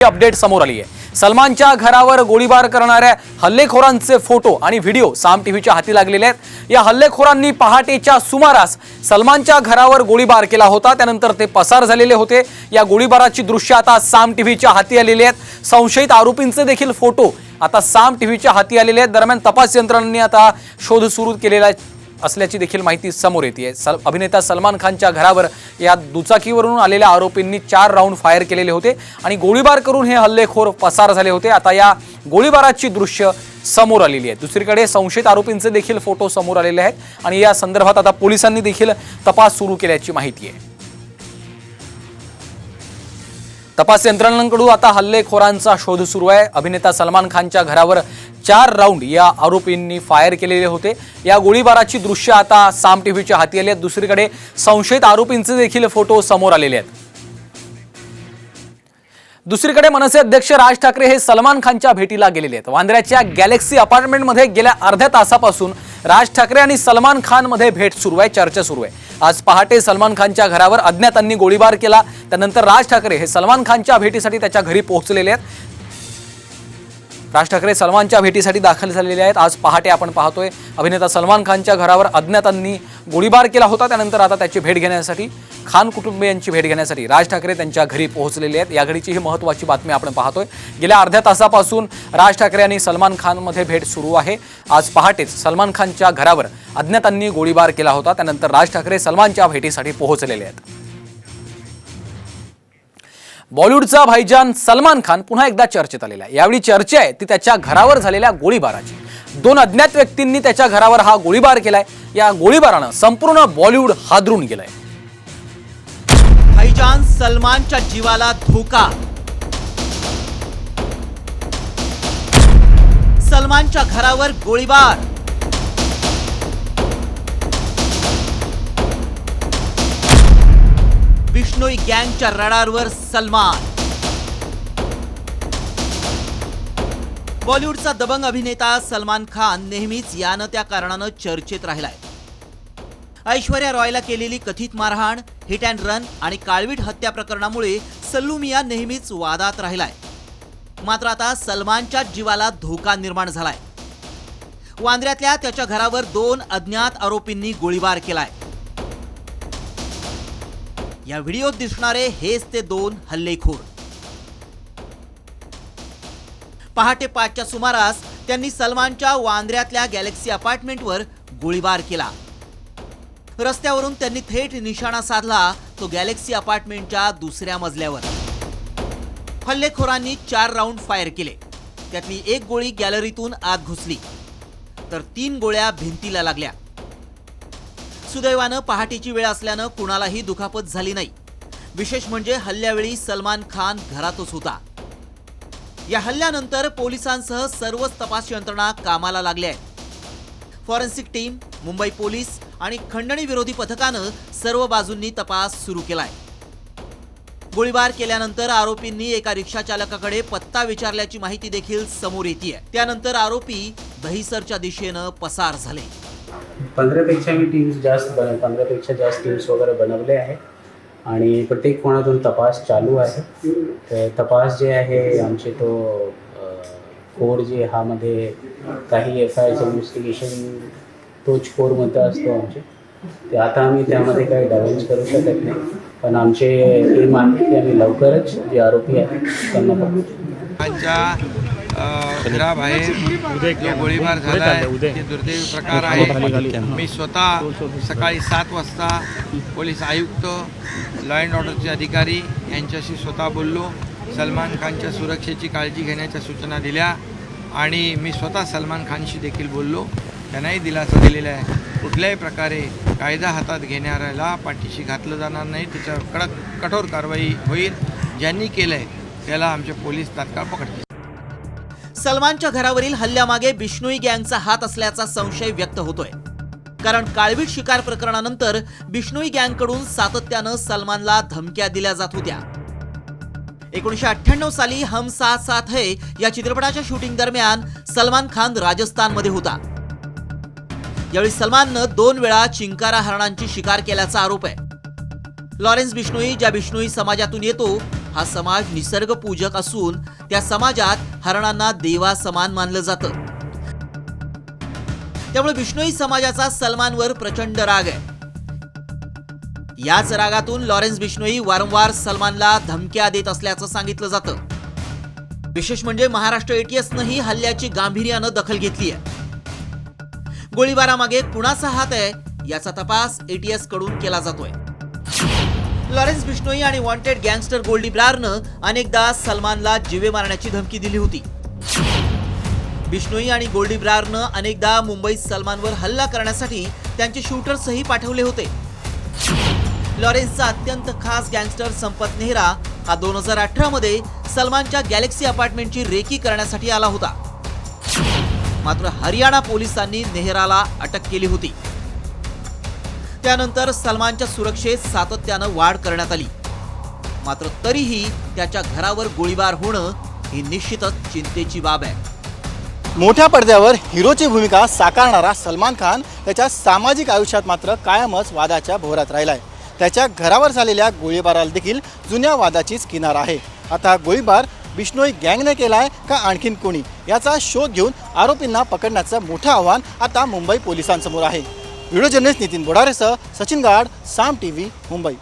Update समोर आली आहे। सलमानच्या घरावर गोळीबार करणाऱ्या हल्लेखोरांचे फोटो आणि व्हिडिओ साम टीव्हीच्या हाती लागलेले आहेत। या हल्लेखोरांनी पहाटेच्या सुमारास सलमानच्या घरावर गोळीबार केला होता, त्यानंतर ते पसार झालेले होते। या गोळीबाराची दृश्य आता साम टीव्हीच्या हाती आलेली आहेत। संशयित आरोपींचे देखील फोटो आता साम टीव्हीच्या हाती आलेले आहेत। दरम्यान तपास यंत्रणांनी आता शोध सुरू केलेला असल्याची देखील माहिती समोर येते। अभिनेता सलमान खानच्या घरावर या दुचाकीवरून आलेल्या आरोपींनी 4 राऊंड फायर केलेले होते आणि गोळीबार करून हे हल्लेखोर पसार झाले होते। आता या गोळीबाराची दृश्य समोर आलेली आहेत। दुसरीकडे संशयित आरोपींचे देखील फोटो समोर आलेले आहेत आणि या संदर्भात आता पोलिसांनी देखील तपास सुरू केल्याची माहिती आहे। तपास यंत्रणांकडून आता हल्लेखोरांचा शोध सुरू आहे। अभिनेता सलमान खानच्या घरावर 4 राऊंड या आरोपींनी फायर केलेले होते। या गोळीबाराची दृश्य आता साम टीव्हीच्या हाती आली आहेत। दुसरीकडे संशयित आरोपींचे देखील फोटो समोर आलेले आहेत। दुसरीकडे मनसे अध्यक्ष राज ठाकरे हे सलमान खानच्या भेटीला गेलेले आहेत। वांद्र्याच्या गॅलेक्सी अपार्टमेंटमध्ये गेल्या अर्ध्या तासापासून राज ठाकरे आणि सलमान खान मध्ये भेट सुरू आहे, चर्चा सुरू आहे। आज पहाटे सलमान खानच्या घरावर अज्ञातांनी गोळीबार केला, त्यानंतर राज ठाकरे हे सलमान खानच्या भेटीसाठी त्याच्या घरी पोहोचलेले आहेत। राज ठाकरे सलमानच्या भेटीसाठी दाखल झालेले आहेत। आज पहाटे आपण पाहतोय अभिनेता सलमान खानच्या घरावर अज्ञातांनी गोळीबार केला होता, त्यानंतर आता त्याची भेट घेण्यासाठी खान कुटुंबियांची भेट घेण्यासाठी राज ठाकरे त्यांच्या घरी पोहोचलेले आहेत। या घडीची ही महत्त्वाची बातमी आपण पाहतोय। गेल्या अर्ध्या तासापासून राज ठाकरे आणि सलमान खानमध्ये भेट सुरू आहे। आज पहाटेच सलमान खानच्या घरावर अज्ञातांनी गोळीबार केला होता, त्यानंतर राज ठाकरे सलमानच्या भेटीसाठी पोहोचलेले आहेत। बॉलिवूडचा भाईजान सलमान खान पुन्हा एकदा चर्चेत आलेला आहे। यावेळी चर्चा आहे ती त्याच्या घरावर झालेल्या गोळीबाराची। 2 अज्ञात व्यक्तींनी त्याच्या घरावर हा गोळीबार केलाय। या गोळीबारानं संपूर्ण बॉलिवूड हादरून गेलंय। भाईजान सलमानच्या जीवाला धोका। सलमानच्या घरावर गोळीबार। बिश्नोई गँगच्या रडारवर सलमान। बॉलिवूडचा दबंग अभिनेता सलमान खान नेहमीच या न त्या कारणानं चर्चेत राहिलाय। ऐश्वर्या रॉयला केलेली कथित मारहाण, हिट अँड रन आणि काळवीट हत्या प्रकरणामुळे सल्लू मियां नेहमीच वादात राहिलाय। मात्र आता सलमानच्या जीवाला धोका निर्माण झालाय। वांद्र्यातल्या त्याच्या घरावर 2 अज्ञात आरोपींनी गोळीबार केलाय। या व्हिडिओत दिसणारे हेच ते 2 हल्लेखोर। पहाटे 5च्या सुमारास त्यांनी सलमानच्या वांद्र्यातल्या गॅलेक्सी अपार्टमेंटवर गोळीबार केला। रस्त्यावरून त्यांनी थेट निशाणा साधला तो गॅलेक्सी अपार्टमेंटच्या दुसऱ्या मजल्यावर। हल्लेखोरांनी 4 राऊंड फायर केले। त्यातली 1 गोळी गॅलरीतून आत घुसली तर 3 गोळ्या भिंतीला लागल्या। सुदैवानं पहाटेची वेळ असल्यानं कुणालाही दुखापत झाली नाही। विशेष म्हणजे हल्ल्यावेळी सलमान खान घरातच होता। या हल्ल्यानंतर पोलिसांसह सर्वच तपास यंत्रणा कामाला लागल्या आहेत। फॉरेन्सिक टीम, मुंबई पोलीस आणि खंडणी विरोधी पथकानं सर्व बाजूंनी तपास सुरू केलाय। गोळीबार केल्यानंतर आरोपींनी एका रिक्षा चालकाकडे पत्ता विचारल्याची माहिती देखील समोर येते। त्यानंतर आरोपी दहिसरच्या दिशेनं पसार झाले। 15पेक्षा जास्त टीम्स वगैरे बनवले आहे आणि प्रत्येक कोणातून तपास चालू आहे। तर तपास जे आहे आमचे तो कोड जे मध्ये काही FIRचं इन्व्हेस्टिगेशन तोच कोडमध्ये असतो आमचे। ते आता आम्ही त्यामध्ये काही डायव्हर्ज करू शकत नाही, पण आमचे टीम आहे की आम्ही लवकरच जे आरोपी आहेत त्यांना पकडू। घराबाहेर जो गोळीबार झाला आहे ते दुर्दैवी प्रकार आहे। मी स्वतः सकाळी 7 वाजता पोलीस आयुक्त, लॉ अँड ऑर्डरचे अधिकारी यांच्याशी स्वतः बोललो। सलमान खानच्या सुरक्षेची काळजी घेण्याच्या सूचना दिल्या आणि मी स्वतः सलमान खानशी देखील बोललो। त्यांनाही दिलासा दिलेला आहे। कुठल्याही प्रकारे कायदा हातात घेणाऱ्याला पाठीशी घातलं जाणार नाही, त्याच्यावर कठोर कारवाई होईल। ज्यांनी केलंय त्याला आमचे पोलीस तात्काळ पकडतील। सलमानच्या घरावरील हल्ल्यामागे बिश्नोई गँगचा हात असल्याचा संशय व्यक्त होतोय, कारण काळवीट शिकार प्रकरणानंतर बिश्नोई गँगकडून सातत्यानं सलमानला धमक्या दिल्या जात होत्या। 1998 साली हम साथ साथ है या चित्रपटाच्या शूटिंग दरम्यान सलमान खान राजस्थानमध्ये होता। यावेळी सलमाननं 2 वेळा चिंकारा हरणांची शिकार केल्याचा आरोप आहे। लॉरेन्स बिश्नोई ज्या बिश्नोई समाजातून येतो हा समाज निसर्गपूजक असून त्या समाजात हरणांना देवा समान मानलं जातं. त्यामुळे बिश्नोई समाजाचा सलमानवर प्रचंड राग आहे. याच रागातून लॉरेन्स बिश्नोई वारंवार सलमानला धमक्या देत असल्याचं सांगितलं जातं. विशेष म्हणजे महाराष्ट्र एटीएसनंही हल्ल्याची गांभीर्यानं दखल घेतली आहे. गोळीबारामागे कुणाचा हात आहे याचा तपास एटीएस कडून केला जातोय. लॉरेन्स बिश्नोई आणि वॉन्टेड गँगस्टर गोल्डी ब्रारनं अनेकदा सलमानला जीवे मारण्याची धमकी दिली होती. बिश्नोई आणि गोल्डी ब्रारनं अनेकदा मुंबईत सलमानवर हल्ला करण्यासाठी त्यांचे शूटर्सही पाठवले होते. लॉरेन्सचा अत्यंत खास गँगस्टर संपत नेहरा हा 2018 मध्ये सलमानच्या गॅलेक्सी अपार्टमेंटची रेकी करण्यासाठी आला होता. मात्र हरियाणा पोलिसांनी नेहराला अटक केली होती. त्यानंतर सलमानच्या सुरक्षेत सातत्यानं वाढ करण्यात आली. मात्र तरीही त्याच्या घरावर गोळीबार होणं ही निश्चितच चिंतेची बाब आहे. मोठ्या पडद्यावर हिरोची भूमिका साकारणारा सलमान खान त्याच्या सामाजिक आयुष्यात मात्र कायमच वादाच्या भोवऱ्यात राहिला आहे. त्याच्या घरावर झालेल्या गोळीबाराला देखील जुन्या वादाचीच किनार आहे. आता गोळीबार बिश्नोई गँगने केलाय का आणखीन कोणी याचा शोध घेऊन आरोपींना पकडण्याचं मोठं आव्हान आता मुंबई पोलिसांसमोर आहे. व्हिडिओ जर्नलिस्ट नितीन बोडारेसह सचिन गाड, साम टीव्ही, मुंबई.